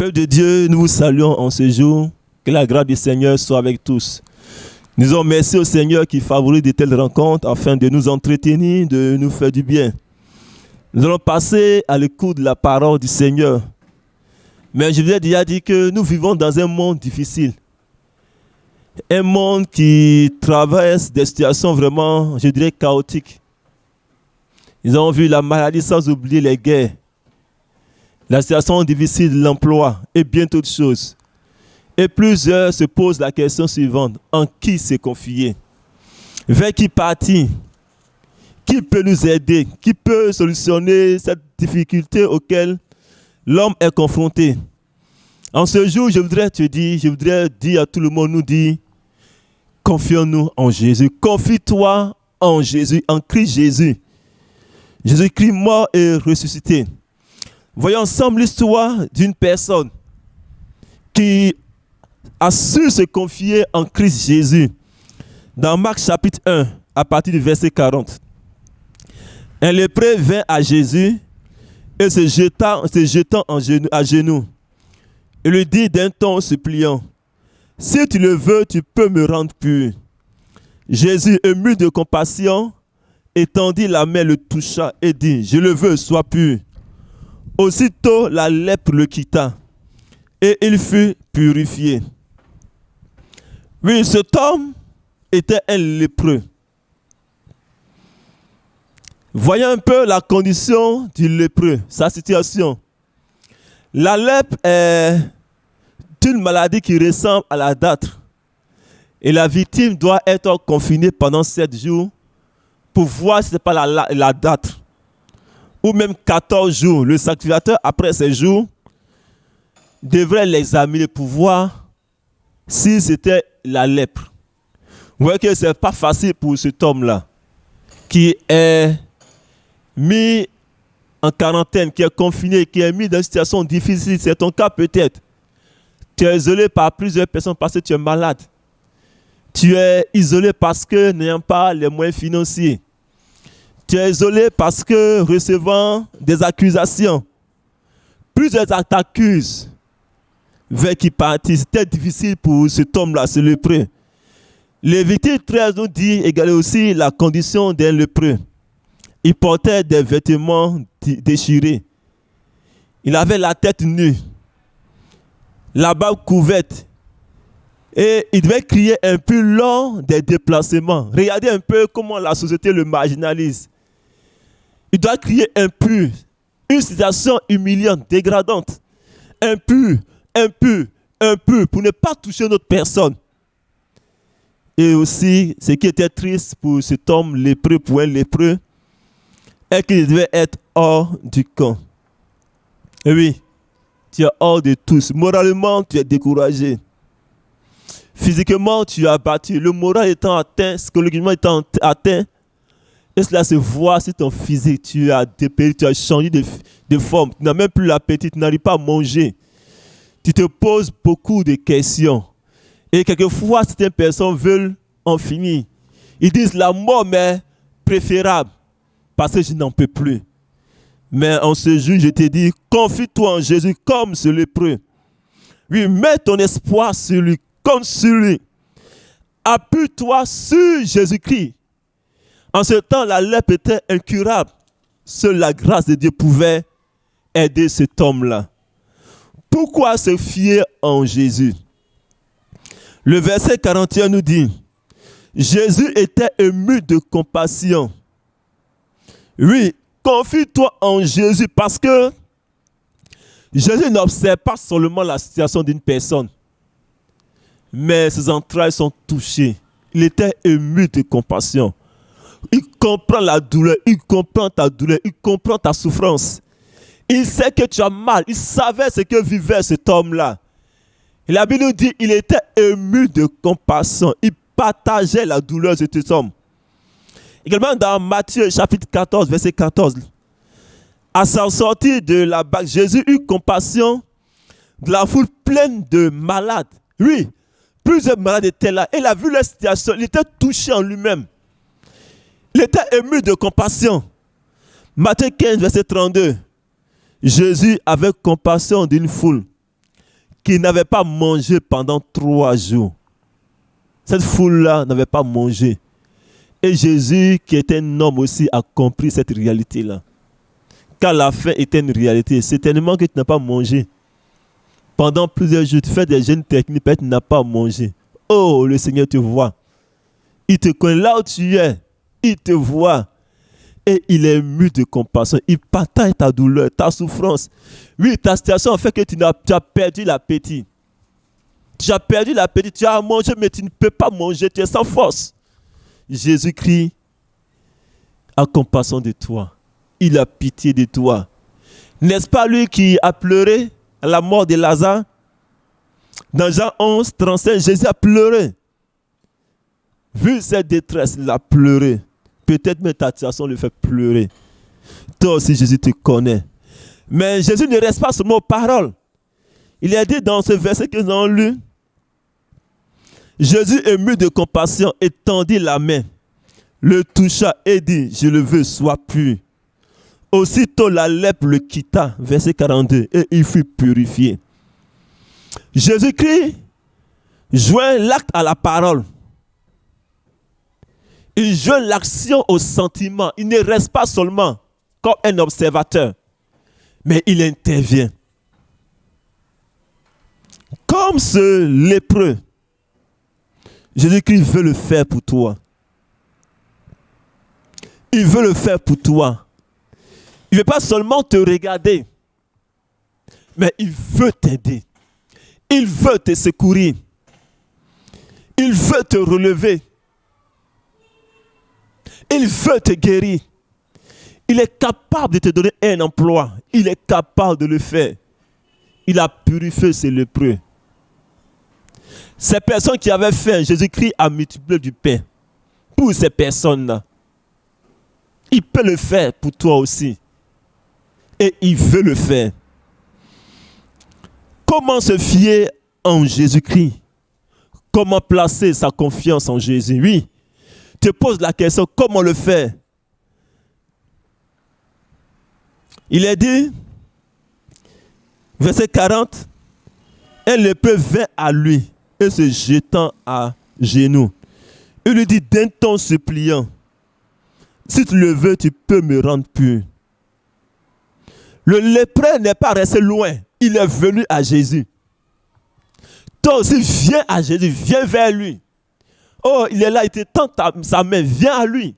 Peuple de Dieu, nous vous saluons en ce jour. Que la grâce du Seigneur soit avec tous. Nous disons merci au Seigneur qui favorise de telles rencontres afin de nous entretenir, de nous faire du bien. Nous allons passer à l'écoute de la parole du Seigneur. Mais je vous ai déjà dit que nous vivons dans un monde difficile. Un monde qui traverse des situations vraiment, je dirais, chaotiques. Nous avons vu la maladie sans oublier les guerres. La situation difficile de l'emploi et bien d'autres choses. Et plusieurs se posent la question suivante. En qui se confier? Vers qui partir? Qui peut nous aider? Qui peut solutionner cette difficulté auquel l'homme est confronté? En ce jour, je voudrais dire à tout le monde, nous dire, confions-nous en Jésus. Confie-toi en Jésus, en Christ Jésus. Jésus-Christ mort et ressuscité. Voyons ensemble l'histoire d'une personne qui a su se confier en Christ Jésus. Dans Marc chapitre 1, à partir du verset 40. Un lépreux vint à Jésus et se jetant à genoux, il lui dit d'un ton suppliant, « Si tu le veux, tu peux me rendre pur. » Jésus, ému de compassion, étendit la main, le toucha et dit, « Je le veux, sois pur. » Aussitôt, la lèpre le quitta et il fut purifié. Oui, cet homme était un lépreux. Voyons un peu la condition du lépreux, sa situation. La lèpre est une maladie qui ressemble à la dâtre. Et la victime doit être confinée pendant 7 jours pour voir si ce n'est pas la dâtre. Ou même 14 jours. Le sacrificateur, après ces jours, devrait l'examiner pour voir si c'était la lèpre. Vous voyez que ce n'est pas facile pour cet homme-là, qui est mis en quarantaine, qui est confiné, qui est mis dans une situation difficile. C'est ton cas peut-être. Tu es isolé par plusieurs personnes parce que tu es malade. Tu es isolé parce que n'ayant pas les moyens financiers. Tu es isolé parce que recevant des accusations. Plusieurs t'accusent. Vers qui partir. C'était difficile pour cet homme-là, ce lépreux. Lévitique 13 nous dit également aussi la condition d'un lépreux. Il portait des vêtements déchirés. Il avait la tête nue, la barbe couverte. Et il devait crier un peu lors des déplacements. Regardez un peu comment la société le marginalise. Il doit crier impur. Une situation humiliante, dégradante. Impur, impur, impur, pour ne pas toucher notre personne. Et aussi, ce qui était triste pour cet homme lépreux, pour un lépreux, est qu'il devait être hors du camp. Et oui, tu es hors de tous. Moralement, tu es découragé. Physiquement, tu es abattu. Le moral étant atteint, psychologiquement étant atteint, et cela se voit sur ton physique. Tu as dépéri, tu as changé de forme. Tu n'as même plus l'appétit, tu n'arrives pas à manger. Tu te poses beaucoup de questions. Et quelquefois, certaines personnes veulent en finir. Ils disent la mort m'est préférable parce que je n'en peux plus. Mais en ce jour, je te dis, confie-toi en Jésus comme ce lépreux. Oui, mets ton espoir sur lui comme sur lui. Appuie-toi sur Jésus-Christ. En ce temps, la lèpre était incurable. Seule la grâce de Dieu pouvait aider cet homme-là. Pourquoi se fier en Jésus? Le verset 41 nous dit, Jésus était ému de compassion. Oui, confie-toi en Jésus parce que Jésus n'observe pas seulement la situation d'une personne, mais ses entrailles sont touchées. Il était ému de compassion. Il comprend la douleur, il comprend ta douleur, il comprend ta souffrance. Il sait que tu as mal, il savait ce que vivait cet homme-là. Et la Bible nous dit qu'il était ému de compassion. Il partageait la douleur de cet homme. Également dans Matthieu chapitre 14, verset 14. À sa sortie de la barque, Jésus eut compassion de la foule pleine de malades. Oui, plusieurs malades étaient là. Il a vu leur situation, il était touché en lui-même. Il était ému de compassion. Matthieu 15, verset 32. Jésus avait compassion d'une foule qui n'avaient pas mangé pendant 3 jours. Cette foule-là n'avait pas mangé. Et Jésus, qui était un homme aussi, a compris cette réalité-là. Car la faim était une réalité. C'est tellement que tu n'as pas mangé. Pendant plusieurs jours, tu fais des jeûnes techniques, peut-être tu n'as pas mangé. Oh, le Seigneur te voit. Il te connaît là où tu es. Il te voit. Et il est ému de compassion. Il partage ta douleur, ta souffrance. Oui, ta situation fait que tu as perdu l'appétit. Tu as perdu l'appétit, tu as mangé, mais tu ne peux pas manger, tu es sans force. Jésus-Christ a compassion de toi. Il a pitié de toi. N'est-ce pas lui qui a pleuré à la mort de Lazare? Dans Jean 11, 35, Jésus a pleuré. Vu cette détresse, il a pleuré. Peut-être même ta situation le fait pleurer. Toi aussi, Jésus te connaît. Mais Jésus ne reste pas seulement aux paroles. Il a dit dans ce verset que nous avons lu, Jésus, ému de compassion, étendit la main, le toucha et dit, je le veux, sois pur. Aussitôt la lèpre le quitta, verset 42, et il fut purifié. Jésus-Christ joint l'acte à la parole. Il joint l'action au sentiment. Il ne reste pas seulement comme un observateur, mais il intervient. Comme ce lépreux, Jésus-Christ veut le faire pour toi. Il veut le faire pour toi. Il ne veut pas seulement te regarder, mais il veut t'aider. Il veut te secourir. Il veut te relever. Il veut te guérir. Il est capable de te donner un emploi. Il est capable de le faire. Il a purifié ces lépreux. Ces personnes qui avaient faim, Jésus-Christ a multiplié du pain pour ces personnes-là. Il peut le faire pour toi aussi. Et il veut le faire. Comment se fier en Jésus-Christ? Comment placer sa confiance en Jésus? Oui, te pose la question, comment le faire? Il est dit, verset 40, un lépreux vint à lui et se jetant à genoux. Il lui dit, d'un ton suppliant, si tu le veux, tu peux me rendre pur. Le lépreux n'est pas resté loin, il est venu à Jésus. Toi aussi, viens à Jésus, viens vers lui. Oh, il est là, il te tend sa main, viens à lui.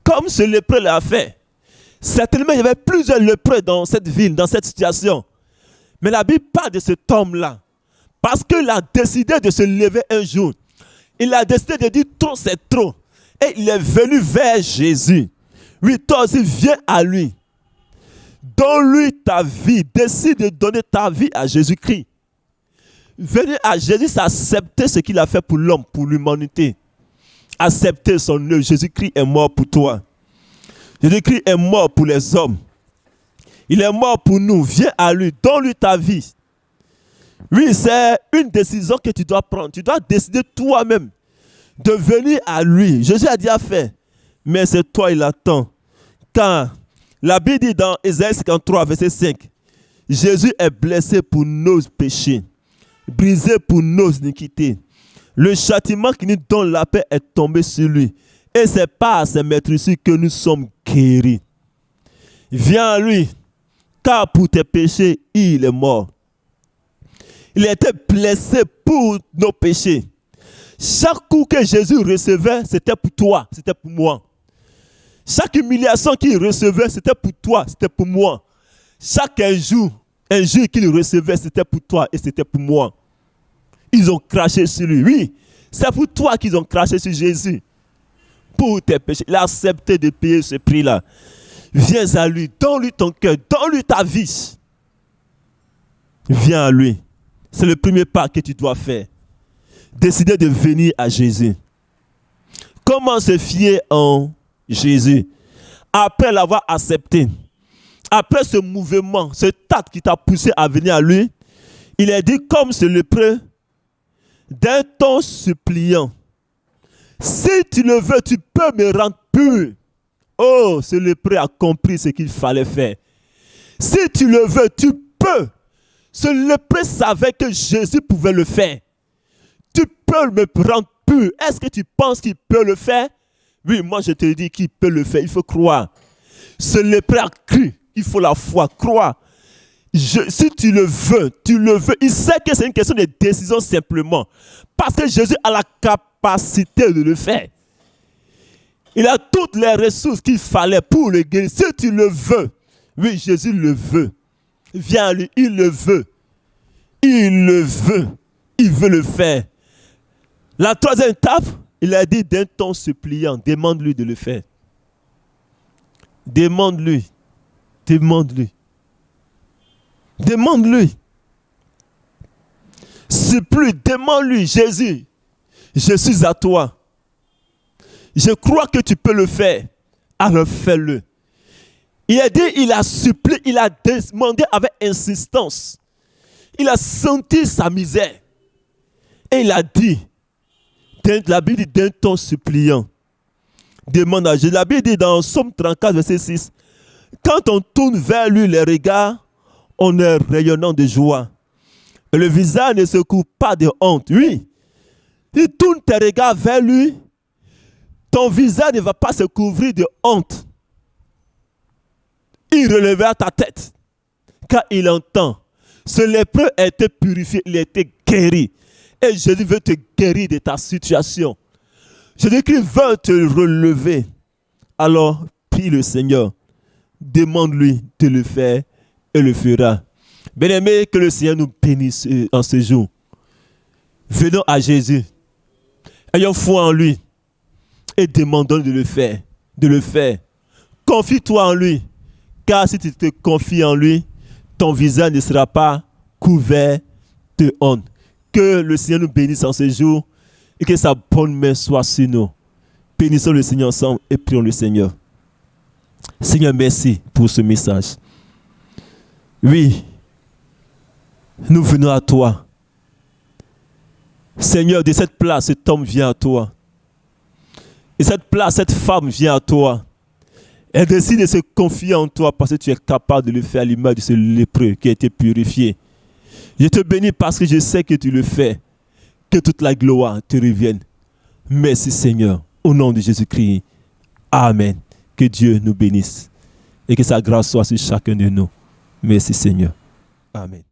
Comme ce lépreux l'a fait. Certainement, il y avait plusieurs lépreux dans cette ville, dans cette situation. Mais la Bible parle de cet homme-là. Parce qu'il a décidé de se lever un jour. Il a décidé de dire trop, c'est trop. Et il est venu vers Jésus. Oui, toi aussi, viens à lui. Donne-lui ta vie. Décide de donner ta vie à Jésus-Christ. Venir à Jésus, c'est accepter ce qu'il a fait pour l'homme, pour l'humanité. Accepter son œuvre. Jésus-Christ est mort pour toi. Jésus-Christ est mort pour les hommes. Il est mort pour nous. Viens à lui. Donne-lui ta vie. Oui, c'est une décision que tu dois prendre. Tu dois décider toi-même de venir à lui. Jésus a déjà fait. Mais c'est toi, il attend. Car la Bible dit dans Ésaïe 53, verset 5, Jésus est blessé pour nos péchés, brisé pour nos iniquités. Le châtiment qui nous donne la paix est tombé sur lui. Et c'est par ses meurtrissures que nous sommes guéris. Viens à lui, car pour tes péchés, il est mort. Il a été blessé pour nos péchés. Chaque coup que Jésus recevait, c'était pour toi, c'était pour moi. Chaque humiliation qu'il recevait, c'était pour toi, c'était pour moi. Chaque injure qu'il recevait, c'était pour toi et c'était pour moi. Ils ont craché sur lui. Oui, c'est pour toi qu'ils ont craché sur Jésus. Pour tes péchés. Il a accepté de payer ce prix-là. Viens à lui, donne-lui ton cœur, donne-lui ta vie. Viens à lui. C'est le premier pas que tu dois faire. Décider de venir à Jésus. Comment se fier en Jésus? Après l'avoir accepté, après ce mouvement, ce acte qui t'a poussé à venir à lui, il est dit comme ce lépreux, d'un ton suppliant, si tu le veux, tu peux me rendre pur. Oh, ce lépreux a compris ce qu'il fallait faire. Si tu le veux, tu peux. Ce lépreux savait que Jésus pouvait le faire. Tu peux me rendre pur. Est-ce que tu penses qu'il peut le faire? Oui, moi je te dis qu'il peut le faire. Il faut croire. Ce lépreux a cru. Il faut la foi, croire. Si tu le veux, tu le veux. Il sait que c'est une question de décision simplement. Parce que Jésus a la capacité de le faire. Il a toutes les ressources qu'il fallait pour le guérir. Si tu le veux, oui, Jésus le veut. Viens à lui, il le veut. Il le veut. Il veut le faire. La troisième étape, il a dit d'un ton suppliant, demande-lui de le faire. Demande-lui. Demande-lui. Demande-lui. Supplie, demande-lui, Jésus, je suis à toi. Je crois que tu peux le faire. Alors fais-le. Il a dit, il a supplié, il a demandé avec insistance. Il a senti sa misère. Et il a dit, la Bible dit d'un ton suppliant. Demande à Jésus. La Bible dit dans Somme 34, verset 6, quand on tourne vers lui les regards, on est rayonnant de joie. Et le visage ne se couvre pas de honte. Oui. Tu tournes tes regards vers lui, ton visage ne va pas se couvrir de honte. Il relèvera ta tête. Car il entend. Ce lépreux a été purifié, il a été guéri. Et Jésus veut te guérir de ta situation. Jésus-Christ veut te relever. Alors, prie le Seigneur. Demande-lui de le faire et le fera. Bien-aimés, que le Seigneur nous bénisse en ce jour. Venons à Jésus. Ayons foi en lui. Et demandons de le faire. De le faire. Confie-toi en lui. Car si tu te confies en lui, ton visage ne sera pas couvert de honte. Que le Seigneur nous bénisse en ce jour et que sa bonne main soit sur nous. Bénissons le Seigneur ensemble et prions le Seigneur. Seigneur, merci pour ce message. Oui, nous venons à toi. Seigneur, de cette place, cet homme vient à toi. Et cette place, cette femme vient à toi. Elle décide de se confier en toi parce que tu es capable de le faire à l'image de ce lépreux qui a été purifié. Je te bénis parce que je sais que tu le fais. Que toute la gloire te revienne. Merci Seigneur. Au nom de Jésus-Christ. Amen. Que Dieu nous bénisse. Et que sa grâce soit sur chacun de nous. Merci Seigneur. Amen.